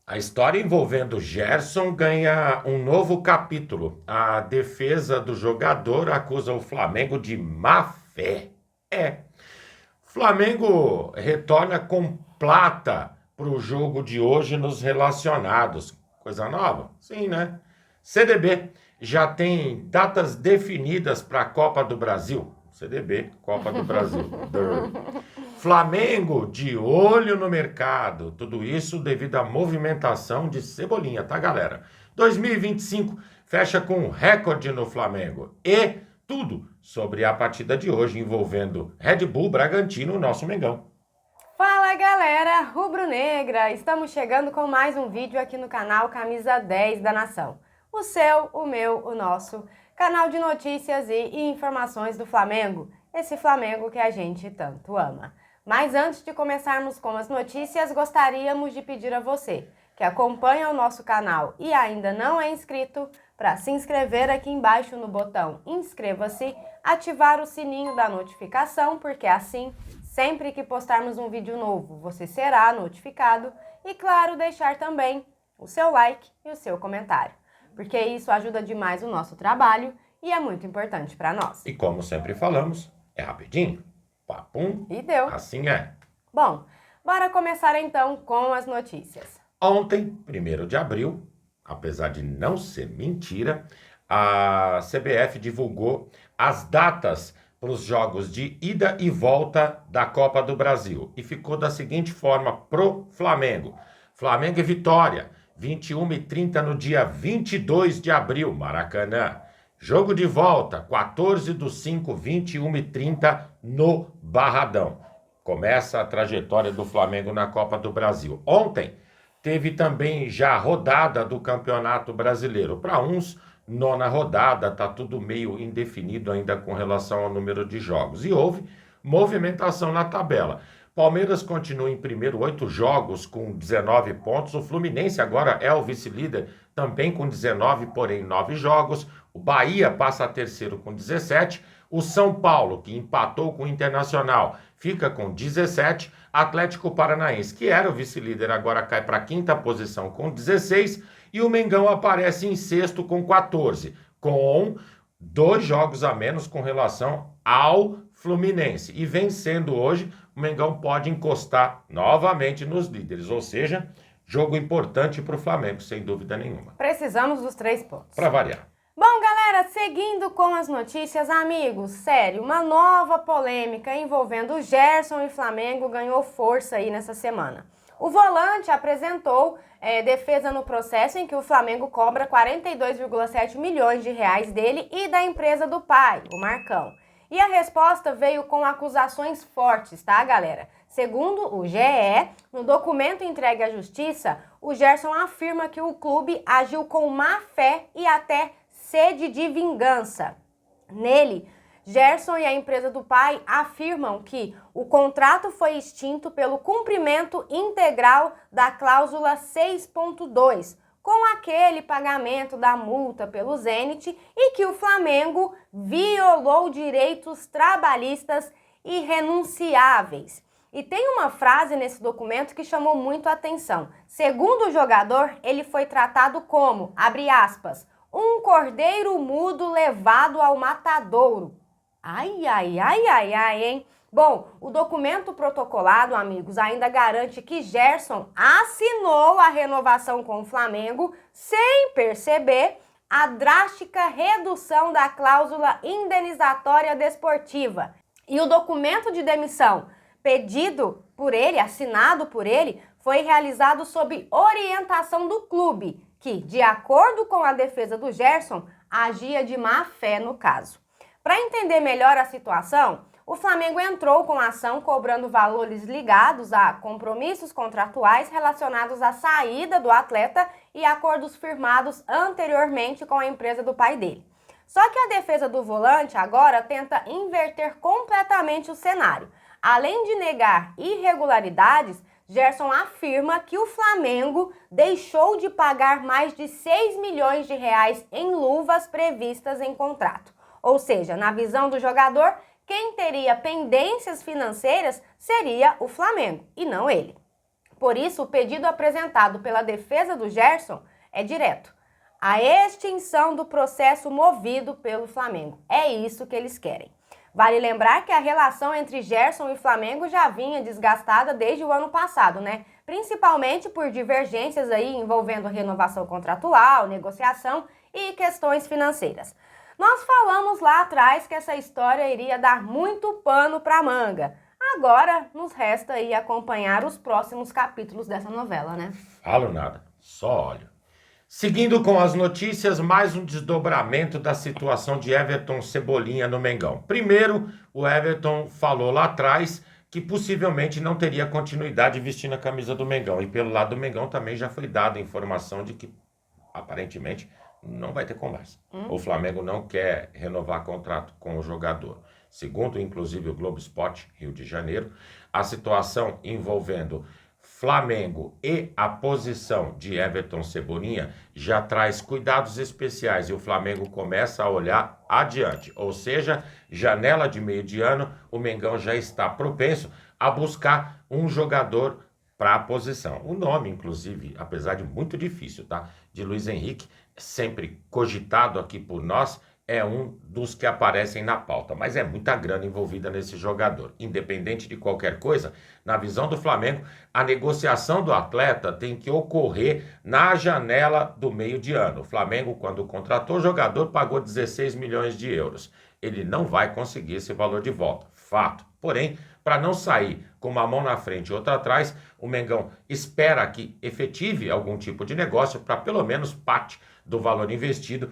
A história envolvendo Gerson ganha um novo capítulo. A defesa do jogador acusa o Flamengo de má fé. É. Flamengo retorna com plata para o jogo de hoje nos relacionados. Coisa nova? Sim, né? CDB já tem datas definidas para a Copa do Brasil. CDB, Copa do Brasil. Flamengo de olho no mercado. Tudo isso devido à movimentação de Cebolinha, tá, galera? 2025 fecha com um recorde no Flamengo. E tudo sobre a partida de hoje envolvendo Red Bull Bragantino, nosso Mengão. Fala galera rubro-negra, estamos chegando com mais um vídeo aqui no canal Camisa 10 da Nação. O seu, o meu, o nosso canal de notícias e informações do Flamengo, esse Flamengo que a gente tanto ama. Mas antes de começarmos com as notícias, gostaríamos de pedir a você que acompanha o nosso canal e ainda não é inscrito, para se inscrever aqui embaixo no botão inscreva-se, ativar o sininho da notificação, porque assim, sempre que postarmos um vídeo novo, você será notificado e, claro, deixar também o seu like e o seu comentário, porque isso ajuda demais o nosso trabalho e é muito importante para nós. E como sempre falamos, é rapidinho. Papum. E deu. Assim é. Bom, bora começar então com as notícias. Ontem, 1º de abril, apesar de não ser mentira, a CBF divulgou as datas para os jogos de ida e volta da Copa do Brasil. E ficou da seguinte forma pro Flamengo. Flamengo e Vitória, 21h30 no dia 22 de abril, Maracanã. Jogo de volta, 14/5, 21h30 no Barradão. Começa a trajetória do Flamengo na Copa do Brasil. Ontem teve também já a rodada do Campeonato Brasileiro. Para uns, 9ª rodada, tá tudo meio indefinido ainda com relação ao número de jogos. E houve movimentação na tabela. Palmeiras continua em primeiro, 8 jogos com 19 pontos. O Fluminense agora é o vice-líder, também com 19, porém 9 jogos. O Bahia passa a terceiro com 17. O São Paulo, que empatou com o Internacional, fica com 17. Atlético Paranaense, que era o vice-líder, agora cai para a 5ª posição com 16. E o Mengão aparece em sexto com 14, com 2 jogos a menos com relação ao Fluminense. E vencendo hoje, o Mengão pode encostar novamente nos líderes. Ou seja, jogo importante para o Flamengo, sem dúvida nenhuma. Precisamos dos 3 pontos. Para variar. Bom, galera, seguindo com as notícias, amigos, sério, uma nova polêmica envolvendo Gerson e Flamengo ganhou força aí nessa semana. O volante apresentou defesa no processo em que o Flamengo cobra 42,7 milhões de reais dele e da empresa do pai, o Marcão. E a resposta veio com acusações fortes, tá, galera? Segundo o GE, no documento entregue à justiça, o Gerson afirma que o clube agiu com má fé e até sede de vingança. Nele, Gerson e a empresa do pai afirmam que o contrato foi extinto pelo cumprimento integral da cláusula 6.2, com aquele pagamento da multa pelo Zenit, e que o Flamengo violou direitos trabalhistas irrenunciáveis. E tem uma frase nesse documento que chamou muito a atenção. Segundo o jogador, ele foi tratado como, abre aspas, um cordeiro mudo levado ao matadouro. Ai, ai, ai, ai, ai, hein? Bom, o documento protocolado, amigos, ainda garante que Gerson assinou a renovação com o Flamengo sem perceber a drástica redução da cláusula indenizatória desportiva. E o documento de demissão pedido por ele, assinado por ele, foi realizado sob orientação do clube, que, de acordo com a defesa do Gerson, agia de má fé no caso. Para entender melhor a situação, o Flamengo entrou com a ação cobrando valores ligados a compromissos contratuais relacionados à saída do atleta e acordos firmados anteriormente com a empresa do pai dele. Só que a defesa do volante agora tenta inverter completamente o cenário. Além de negar irregularidades, Gerson afirma que o Flamengo deixou de pagar mais de 6 milhões de reais em luvas previstas em contrato. Ou seja, na visão do jogador, quem teria pendências financeiras seria o Flamengo e não ele. Por isso, o pedido apresentado pela defesa do Gerson é direto: a extinção do processo movido pelo Flamengo. É isso que eles querem. Vale lembrar que a relação entre Gerson e Flamengo já vinha desgastada desde o ano passado, né? Principalmente por divergências aí envolvendo renovação contratual, negociação e questões financeiras. Nós falamos lá atrás que essa história iria dar muito pano para manga. Agora nos resta aí acompanhar os próximos capítulos dessa novela, né? Falo nada, só olho. Seguindo com as notícias, mais um desdobramento da situação de Everton Cebolinha no Mengão. Primeiro, o Everton falou lá atrás que possivelmente não teria continuidade vestindo a camisa do Mengão. E pelo lado do Mengão também já foi dada a informação de que, aparentemente, não vai ter conversa. O Flamengo não quer renovar contrato com o jogador. Segundo, inclusive, o Globo Esporte, Rio de Janeiro, a situação envolvendo Flamengo e a posição de Everton Cebolinha já traz cuidados especiais e o Flamengo começa a olhar adiante. Ou seja, janela de meio de ano, o Mengão já está propenso a buscar um jogador para a posição. O nome, inclusive, apesar de muito difícil, tá? De Luiz Henrique, sempre cogitado aqui por nós, é um dos que aparecem na pauta, mas é muita grana envolvida nesse jogador. Independente de qualquer coisa, na visão do Flamengo, a negociação do atleta tem que ocorrer na janela do meio de ano. O Flamengo, quando contratou o jogador, pagou 16 milhões de euros. Ele não vai conseguir esse valor de volta, fato. Porém, para não sair com uma mão na frente e outra atrás, o Mengão espera que efetive algum tipo de negócio para pelo menos parte do valor investido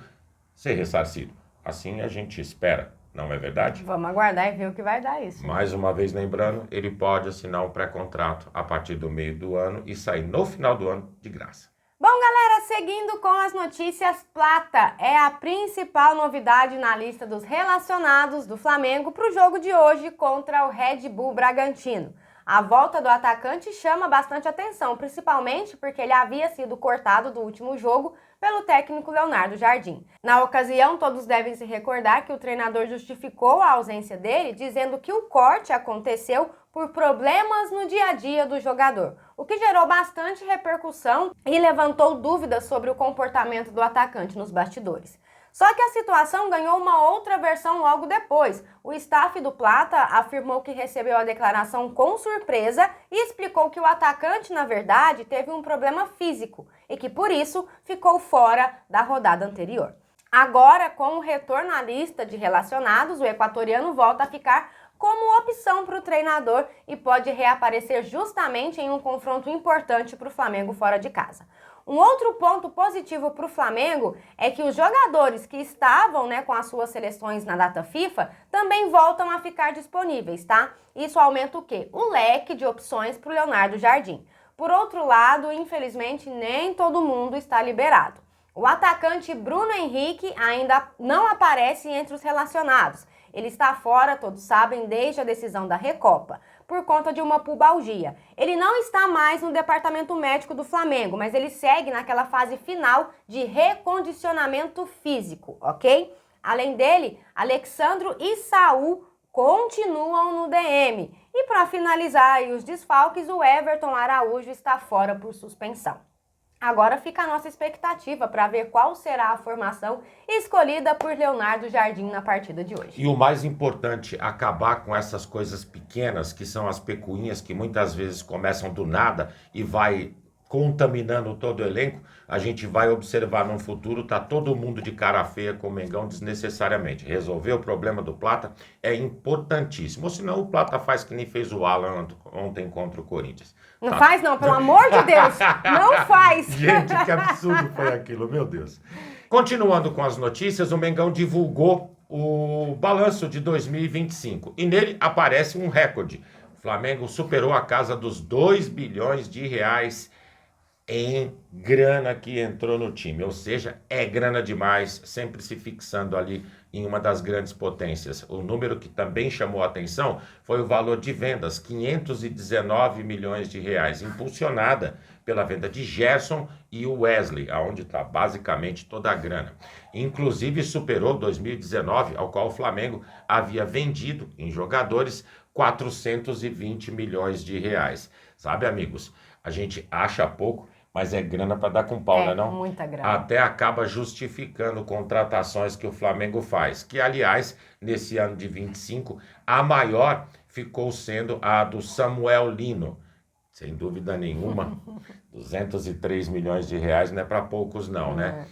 ser ressarcido. Assim a gente espera, não é verdade? Vamos aguardar e ver o que vai dar isso. Mais uma vez lembrando, ele pode assinar um pré-contrato a partir do meio do ano e sair no final do ano de graça. Bom, galera, seguindo com as notícias, Plata é a principal novidade na lista dos relacionados do Flamengo para o jogo de hoje contra o Red Bull Bragantino. A volta do atacante chama bastante atenção, principalmente porque ele havia sido cortado do último jogo pelo técnico Leonardo Jardim. Na ocasião, todos devem se recordar que o treinador justificou a ausência dele, dizendo que o corte aconteceu por problemas no dia a dia do jogador, o que gerou bastante repercussão e levantou dúvidas sobre o comportamento do atacante nos bastidores. Só que a situação ganhou uma outra versão logo depois. O staff do Plata afirmou que recebeu a declaração com surpresa e explicou que o atacante, na verdade, teve um problema físico e que, por isso, ficou fora da rodada anterior. Agora, com o retorno à lista de relacionados, o equatoriano volta a ficar como opção para o treinador e pode reaparecer justamente em um confronto importante para o Flamengo fora de casa. Um outro ponto positivo para o Flamengo é que os jogadores que estavam, com as suas seleções na data FIFA também voltam a ficar disponíveis, tá? Isso aumenta o quê? O leque de opções para o Leonardo Jardim. Por outro lado, infelizmente, nem todo mundo está liberado. O atacante Bruno Henrique ainda não aparece entre os relacionados. Ele está fora, todos sabem, desde a decisão da Recopa, por conta de uma pubalgia. Ele não está mais no departamento médico do Flamengo, mas ele segue naquela fase final de recondicionamento físico, ok? Além dele, Alexandro e Saul continuam no DM. E para finalizar os desfalques, o Everton Araújo está fora por suspensão. Agora fica a nossa expectativa para ver qual será a formação escolhida por Leonardo Jardim na partida de hoje. E o mais importante, acabar com essas coisas pequenas, que são as picuinhas que muitas vezes começam do nada e vai contaminando todo o elenco. A gente vai observar no futuro, tá todo mundo de cara feia com o Mengão desnecessariamente. Resolver o problema do Plata é importantíssimo. Ou senão o Plata faz que nem fez o Alan ontem contra o Corinthians. Não faz não, pelo amor de Deus, não faz. Gente, que absurdo foi aquilo, meu Deus. Continuando com as notícias, o Mengão divulgou o balanço de 2025 e nele aparece um recorde. O Flamengo superou a casa dos 2 bilhões de reais em grana que entrou no time, ou seja, é grana demais, sempre se fixando ali em uma das grandes potências. O número que também chamou a atenção foi o valor de vendas, 519 milhões de reais, impulsionada pela venda de Gerson e o Wesley, aonde está basicamente toda a grana. Inclusive superou 2019, ao qual o Flamengo havia vendido em jogadores 420 milhões de reais. Sabe, amigos, a gente acha pouco, mas é grana para dar com pau, É, né, não? muita grana. Até acaba justificando contratações que o Flamengo faz. Que, aliás, nesse ano de 25, a maior ficou sendo a do Samuel Lino. Sem dúvida nenhuma, 203 milhões de reais não é para poucos não, né?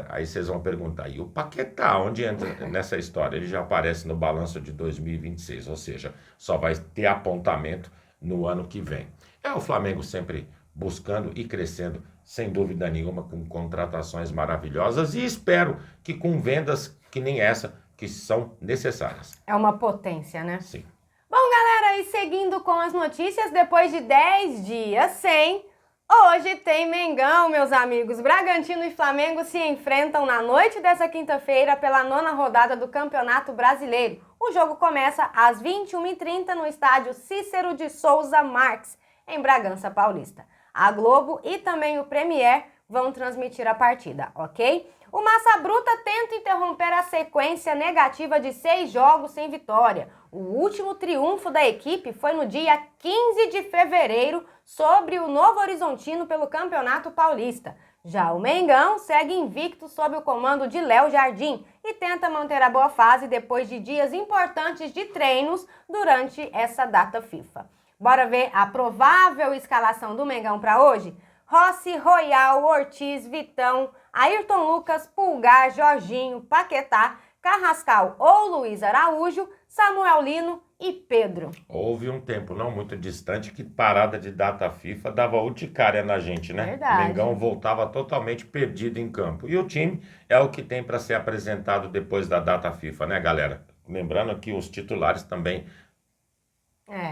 Aí vocês vão perguntar, e o Paquetá, onde entra nessa história? Ele já aparece no balanço de 2026, ou seja, só vai ter apontamento no ano que vem. É o Flamengo sempre buscando e crescendo, sem dúvida nenhuma, com contratações maravilhosas e espero que com vendas que nem essa, que são necessárias. É uma potência, né? Sim. Bom, galera, e seguindo com as notícias, depois de 10 dias sem, hoje tem Mengão, meus amigos. Bragantino e Flamengo se enfrentam na noite dessa quinta-feira pela 9ª rodada do Campeonato Brasileiro. O jogo começa às 21h30 no estádio Cícero de Souza Marques, em Bragança Paulista. A Globo e também o Premier vão transmitir a partida, ok? O Massa Bruta tenta interromper a sequência negativa de 6 jogos sem vitória. O último triunfo da equipe foi no dia 15 de fevereiro sobre o Novo Horizontino pelo Campeonato Paulista. Já o Mengão segue invicto sob o comando de Léo Jardim e tenta manter a boa fase depois de dias importantes de treinos durante essa data FIFA. Bora ver a provável escalação do Mengão para hoje? Rossi, Royal, Ortiz, Vitão, Ayrton Lucas, Pulgar, Jorginho, Paquetá, Carrascal ou Luiz Araújo, Samuel Lino e Pedro. Houve um tempo não muito distante que parada de data FIFA dava urticária na gente, né? Verdade. O Mengão voltava totalmente perdido em campo. E o time é o que tem para ser apresentado depois da data FIFA, né, galera? Lembrando que os titulares também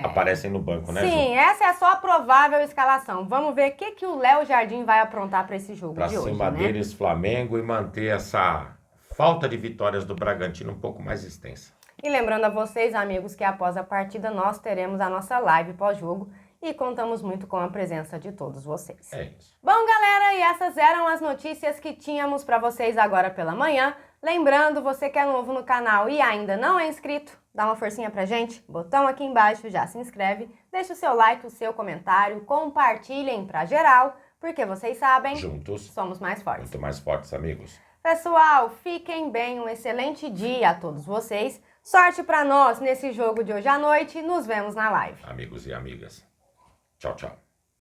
aparecem no banco, né, Ju? Sim, essa é só a provável escalação. Vamos ver o que o Léo Jardim vai aprontar para esse jogo Pra de hoje, cima né? deles, Flamengo, e manter essa falta de vitórias do Bragantino um pouco mais extensa. E lembrando a vocês, amigos, que após a partida nós teremos a nossa live pós-jogo e contamos muito com a presença de todos vocês. É isso. Bom, galera, e essas eram as notícias que tínhamos para vocês agora pela manhã. Lembrando, você que é novo no canal e ainda não é inscrito, dá uma forcinha pra gente, botão aqui embaixo, já se inscreve, deixa o seu like, o seu comentário, compartilhem pra geral, porque vocês sabem, Juntos, somos mais fortes. muito mais fortes, amigos. Pessoal, fiquem bem, um excelente dia a todos vocês. Sorte pra nós nesse jogo de hoje à noite, nos vemos na live. Amigos e amigas. Tchau, tchau.